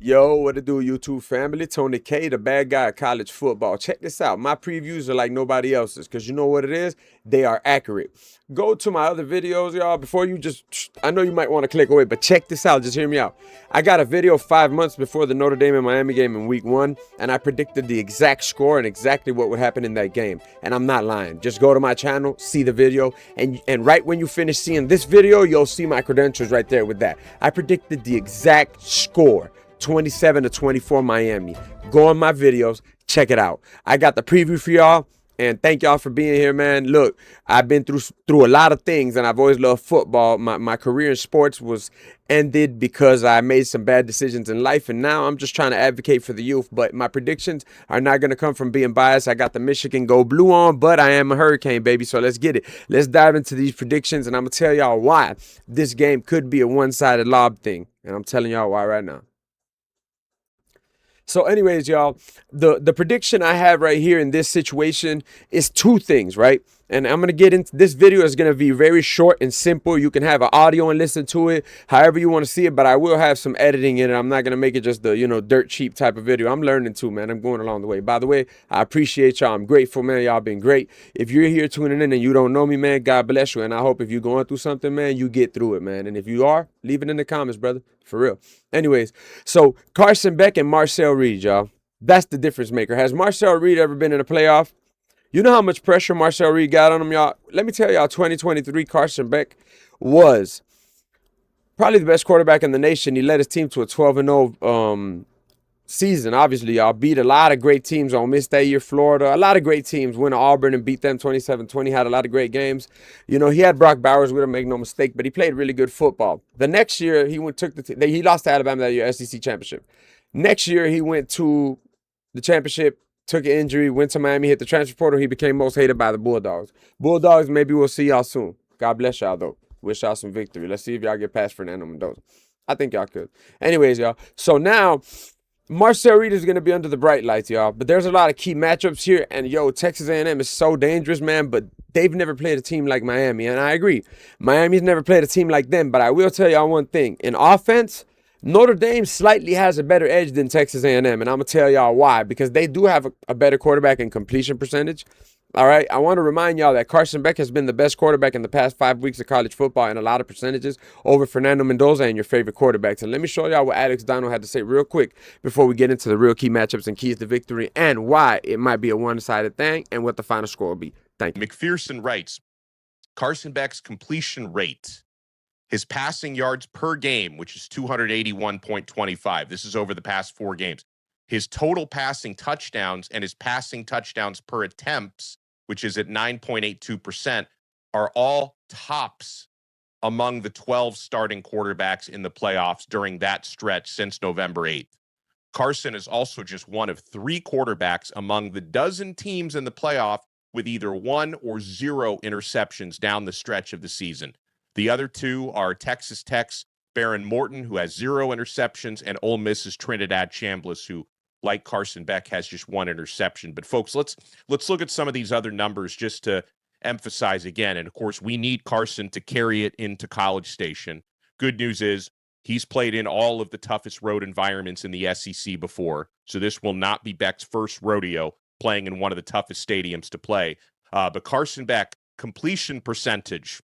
Yo, what it do, YouTube family? Tony K, the bad guy at college football. Check this out. My previews are like nobody else's because you know what it is? They are accurate. Go to my other videos, y'all, before you just, I know you might want to click away, but check this out. Just hear me out. I got a video 5 months before the Notre Dame and Miami game in week 1, and I predicted the exact score and exactly what would happen in that game. And I'm not lying. Just go to my channel, see the video, and right when you finish seeing this video, you'll see my credentials right there with that. I predicted the exact score. 27-24 Miami. Go on my videos, check it out. I got the preview for y'all, and thank y'all for being here, man. Look, I've been through a lot of things, and I've always loved football. My career in sports was ended because I made some bad decisions in life, and now I'm just trying to advocate for the youth. But my predictions are not going to come from being biased. I got the Michigan Go Blue on, but I am a Hurricane, baby, so let's get it. Let's dive into these predictions, and I'm going to tell y'all why this game could be a one-sided lob thing, and I'm telling y'all why right now. So anyways, y'all, the prediction I have right here in this situation is two things, right? And I'm going to get into this video is going to be very short and simple. You can have an audio and listen to it however you want to see it, but I will have some editing in it. I'm not going to make it just the, dirt cheap type of video. I'm learning too, man. I'm going along the way. By the way, I appreciate y'all. I'm grateful, man. Y'all been great. If you're here tuning in and you don't know me, man, God bless you. And I hope if you're going through something, man, you get through it, man. And if you are, leave it in the comments, brother. For real. Anyways, so Carson Beck and Marcel Reed, y'all. That's the difference maker. Has Marcel Reed ever been in a playoff? You know how much pressure Marcel Reed got on him, y'all? Let me tell y'all, 2023 Carson Beck was probably the best quarterback in the nation. He led his team to a 12-0 season. Obviously, y'all beat a lot of great teams. On Miss that year, Florida. A lot of great teams. Went to Auburn and beat them 27-20. Had a lot of great games. He had Brock Bowers with him, make no mistake, but he played really good football. The next year, he lost to Alabama that year, SEC championship. Next year, he went to the championship, took an injury, went to Miami, hit the transfer portal. He became most hated by the Bulldogs. Bulldogs, maybe we'll see y'all soon. God bless y'all, though. Wish y'all some victory. Let's see if y'all get past Fernando Mendoza. I think y'all could. Anyways, y'all. So now, Marcel Reed is going to be under the bright lights, y'all. But there's a lot of key matchups here. And, Texas A&M is so dangerous, man. But they've never played a team like Miami. And I agree. Miami's never played a team like them. But I will tell y'all one thing. In offense, Notre Dame slightly has a better edge than Texas A&M, and I'm going to tell y'all why. Because they do have a better quarterback in completion percentage. All right, I want to remind y'all that Carson Beck has been the best quarterback in the past 5 weeks of college football in a lot of percentages over Fernando Mendoza and your favorite quarterbacks. And let me show y'all what Alex Donald had to say real quick before we get into the real key matchups and keys to victory and why it might be a one-sided thing and what the final score will be. Thank you. McPherson writes, Carson Beck's completion rate, his passing yards per game, which is 281.25. This is over the past 4 games. His total passing touchdowns and his passing touchdowns per attempts, which is at 9.82%, are all tops among the 12 starting quarterbacks in the playoffs during that stretch since November 8th. Carson is also just one of 3 quarterbacks among the dozen teams in the playoff with either 1 or 0 interceptions down the stretch of the season. The other 2 are Texas Tech's Baron Morton, who has 0 interceptions, and Ole Miss's Trinidad Chambliss, who, like Carson Beck, has just 1 interception. But folks, let's look at some of these other numbers just to emphasize again. And of course, we need Carson to carry it into College Station. Good news is he's played in all of the toughest road environments in the SEC before, so this will not be Beck's first rodeo playing in one of the toughest stadiums to play. But Carson Beck, completion percentage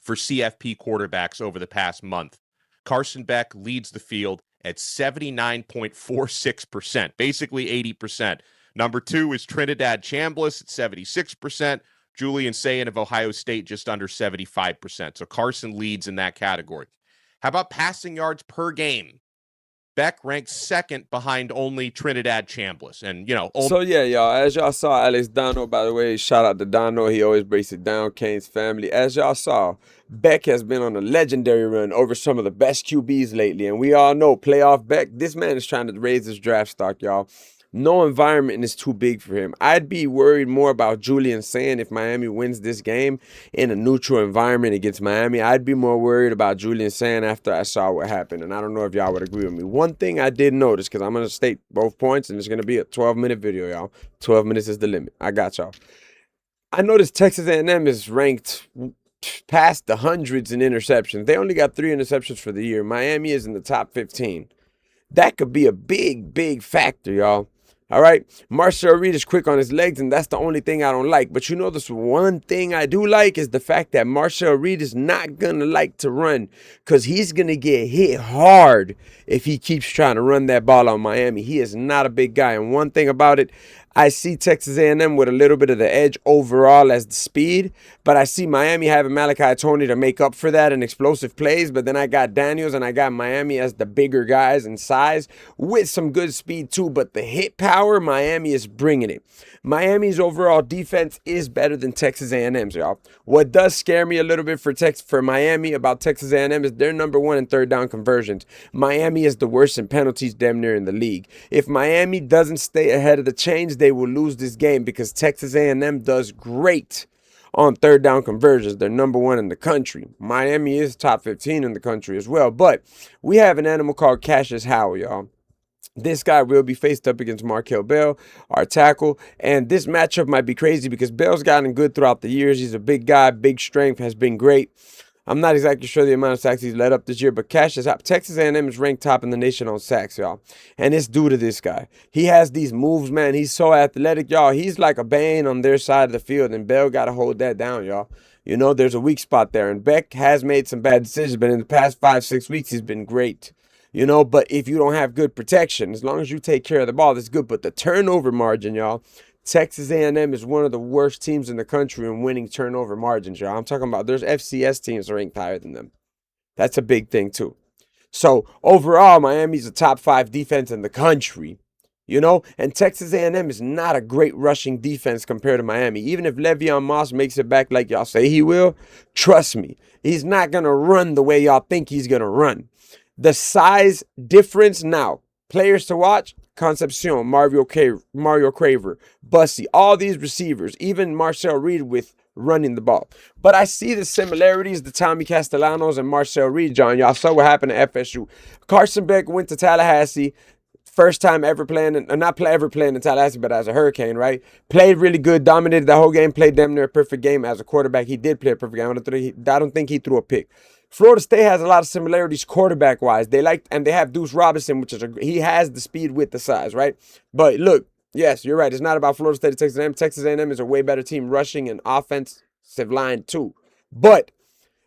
for CFP quarterbacks over the past month. Carson Beck leads the field at 79.46%, basically 80%. Number 2 is Trinidad Chambliss at 76%. Julian Sayin of Ohio State just under 75%. So Carson leads in that category. How about passing yards per game? Beck ranks second behind only Trinidad Chambliss. And, So, yeah, y'all, as y'all saw, Alex Donald, by the way, shout out to Donald. He always breaks it down, Kane's family. As y'all saw, Beck has been on a legendary run over some of the best QBs lately. And we all know, playoff Beck, this man is trying to raise his draft stock, y'all. No environment is too big for him. I'd be worried more about Julian saying if Miami wins this game in a neutral environment against Miami. I'd be more worried about Julian saying after I saw what happened. And I don't know if y'all would agree with me. One thing I did notice, because I'm going to state both points, and it's going to be a 12-minute video, y'all. 12 minutes is the limit. I got y'all. I noticed Texas A&M is ranked past the hundreds in interceptions. They only got 3 interceptions for the year. Miami is in the top 15. That could be a big, big factor, y'all. All right. Marcel Reed is quick on his legs, and that's the only thing I don't like. But you know, this one thing I do like is the fact that Marcel Reed is not going to like to run because he's going to get hit hard if he keeps trying to run that ball on Miami. He is not a big guy. And one thing about it, I see Texas A&M with a little bit of the edge overall as the speed, but I see Miami having Malachi Tony to make up for that in explosive plays. But then I got Daniels and I got Miami as the bigger guys in size with some good speed too. But the hit power, Miami is bringing it. Miami's overall defense is better than Texas A&M's, y'all. What does scare me a little bit for Miami about Texas A&M is they're number one in third down conversions. Miami is the worst in penalties damn near in the league. If Miami doesn't stay ahead of the chains, they will lose this game because Texas A&M does great on third down conversions. They're number one in the country. Miami is top 15 in the country as well. But we have an animal called Cassius Howell, y'all. This guy will be faced up against Markel Bell, our tackle, and this matchup might be crazy because Bell's gotten good throughout the years. He's a big guy, big strength, has been great. I'm not exactly sure the amount of sacks he's led up this year, but Cassius, Texas A&M is ranked top in the nation on sacks, y'all. And it's due to this guy. He has these moves, man. He's so athletic, y'all. He's like a Bane on their side of the field, and Bell got to hold that down, y'all. You know, there's a weak spot there, and Beck has made some bad decisions, but in the past 5-6 weeks, he's been great. You know, but if you don't have good protection, as long as you take care of the ball, that's good. But the turnover margin, y'all, Texas A&M is one of the worst teams in the country in winning turnover margins, y'all. I'm talking about there's FCS teams ranked higher than them. That's a big thing, too. So, overall, Miami's a top 5 defense in the country. You know, and Texas A&M is not a great rushing defense compared to Miami. Even if Le'Veon Moss makes it back like y'all say he will, trust me, he's not going to run the way y'all think he's going to run. The size difference now, players to watch, Concepcion, Mario Craver, Bussy, all these receivers, even Marcel Reed with running the ball. But I see the similarities to Tommy Castellanos and Marcel Reed, John. Y'all saw what happened at FSU. Carson Beck went to Tallahassee. First time ever playing, ever playing in Tallahassee, but as a Hurricane, right? Played really good, dominated the whole game, played damn near a perfect game as a quarterback. He did play a perfect game. I don't think he threw a pick. Florida State has a lot of similarities quarterback-wise. They have Deuce Robinson, which is he has the speed with the size, right? But look, yes, you're right. It's not about Florida State and Texas A&M. Texas A&M is a way better team rushing and offensive line too. But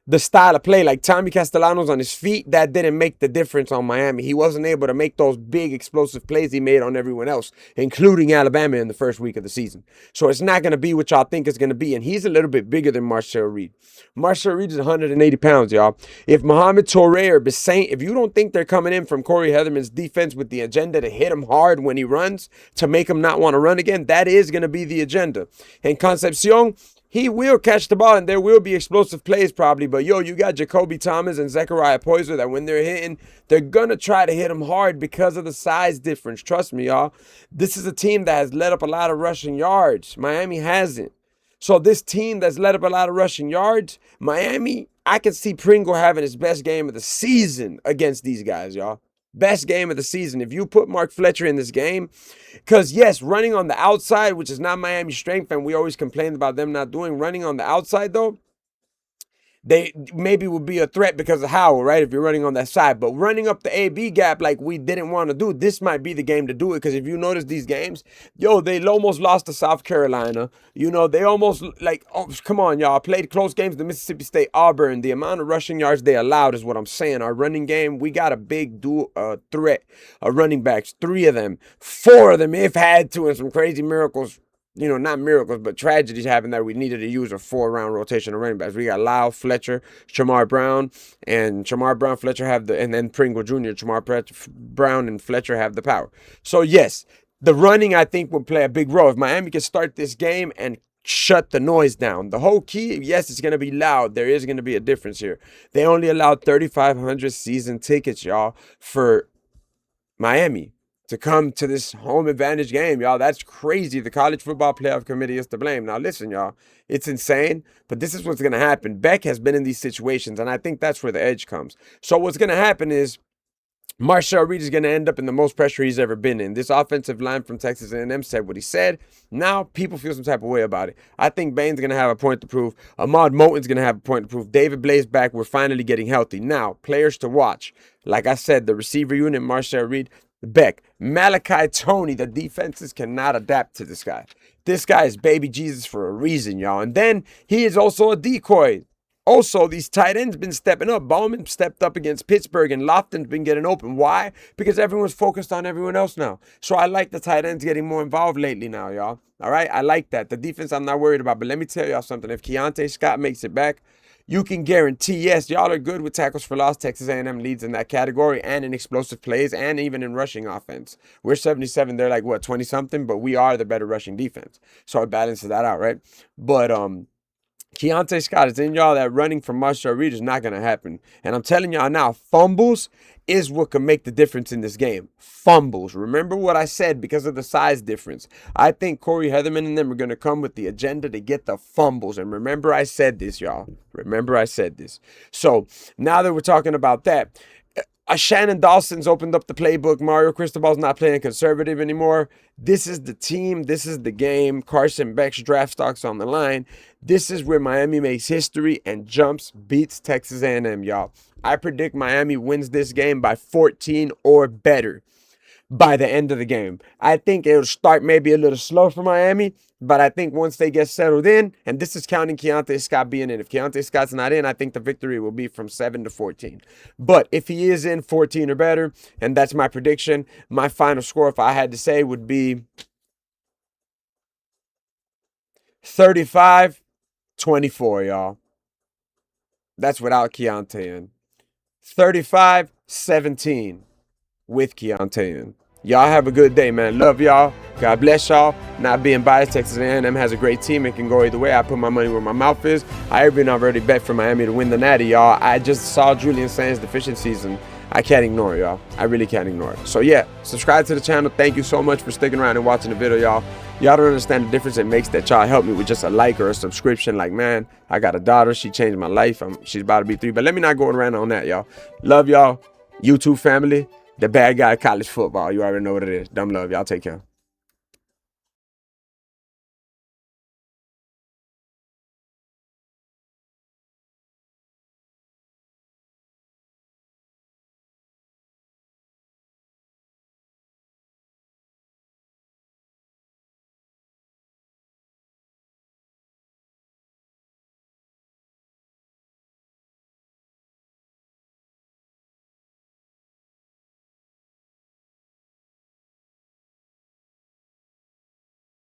the style of play, like Tommy Castellanos on his feet, that didn't make the difference on Miami. He wasn't able to make those big explosive plays he made on everyone else, including Alabama in the first week of the season. So it's not going to be what y'all think it's going to be. And he's a little bit bigger than Marcel Reed. Marcel Reed is 180 pounds, y'all. If Mohamed Touré or Bissaint, if you don't think they're coming in from Corey Heatherman's defense with the agenda to hit him hard when he runs, to make him not want to run again, that is going to be the agenda. And Concepcion, he will catch the ball, and there will be explosive plays probably. But, yo, you got Jacoby Thomas and Zechariah Poyser that when they're hitting, they're going to try to hit him hard because of the size difference. Trust me, y'all. This is a team that has let up a lot of rushing yards. Miami hasn't. So this team that's let up a lot of rushing yards, Miami, I can see Pringle having his best game of the season against these guys, y'all. Best game of the season. If you put Mark Fletcher in this game, because yes, running on the outside, which is not Miami's strength, and we always complain about them not doing running on the outside though, they maybe would be a threat because of Howell, right? If you're running on that side. But running up the AB gap like we didn't want to do, this might be the game to do it. Because if you notice these games, yo, they almost lost to South Carolina. You know, they almost, like, oh, come on, y'all. Played close games to Mississippi State, Auburn. The amount of rushing yards they allowed is what I'm saying. Our running game, we got a big threat of running backs. 3 of them. 4 of them, if had to, and some crazy miracles. You know, not miracles, but tragedies happened that we needed to use a 4-round rotation of running backs. We got Lyle, Fletcher, Shamar Brown, and Shamar Brown, Fletcher have and then Pringle Jr., Brown, and Fletcher have the power. So, yes, the running, I think, will play a big role. If Miami can start this game and shut the noise down. The whole key, yes, it's going to be loud. There is going to be a difference here. They only allowed 3,500 season tickets, y'all, for Miami to come to this home advantage game, y'all. That's crazy. The College Football Playoff Committee is to blame. Now, listen, y'all, it's insane, but this is what's going to happen. Beck has been in these situations, and I think that's where the edge comes. So what's going to happen is Marshall Reed is going to end up in the most pressure he's ever been in. This offensive line from Texas A&M said what he said. Now people feel some type of way about it. I think Bain's going to have a point to prove. Ahmad Moten's going to have a point to prove. David Blaze back. We're finally getting healthy. Now, players to watch. Like I said, the receiver unit, Marshall Reed, Beck, Malachi Tony. The defenses cannot adapt to this guy. This guy is baby Jesus for a reason, y'all. And then he is also a decoy. Also, these tight ends been stepping up. Bowman stepped up against Pittsburgh, and Lofton's been getting open. Why? Because everyone's focused on everyone else now. So I like the tight ends getting more involved lately now, y'all. All right? I like that. The defense I'm not worried about. But let me tell y'all something. If Keontae Scott makes it back, you can guarantee, yes, y'all are good with tackles for loss. Texas A&M leads in that category and in explosive plays and even in rushing offense. We're 77. They're like, what, 20-something? But we are the better rushing defense. So it balances that out, right? But, Keontae Scott is in y'all. That running from Marshall Reed is not going to happen. And I'm telling y'all now, fumbles is what can make the difference in this game. Fumbles. Remember what I said because of the size difference. I think Corey Heatherman and them are going to come with the agenda to get the fumbles. And remember I said this, y'all. Remember I said this. So now that we're talking about that, Shannon Dawson's opened up the playbook. Mario Cristobal's not playing conservative anymore. This is the team. This is the game. Carson Beck's draft stock's on the line. This is where Miami makes history and jumps, beats Texas A&M, y'all. I predict Miami wins this game by 14 or better by the end of the game. I think it'll start maybe a little slow for Miami, but I think once they get settled in, and this is counting Keontae Scott being in. If Keontae Scott's not in, I think the victory will be from 7 to 14. But if he is in, 14 or better, and that's my prediction, my final score, if I had to say, would be 35-24, y'all. That's without Keontae in. 35-17 with Keontae in. Y'all have a good day, man. Love y'all. God bless y'all. Not being biased, Texas A&M has a great team. It can go either way. I put my money where my mouth is. I've already bet for Miami to win the Natty, y'all. I just saw Julian Sands' deficiencies, and I can't ignore it, y'all. I really can't ignore it. So, yeah, subscribe to the channel. Thank you so much for sticking around and watching the video, y'all. Y'all don't understand the difference it makes that y'all help me with just a like or a subscription. Like, man, I got a daughter. She changed my life. She's about to be 3. But let me not go around on that, y'all. Love y'all. YouTube family. The bad guy of college football. You already know what it is. Dumb love. Y'all take care.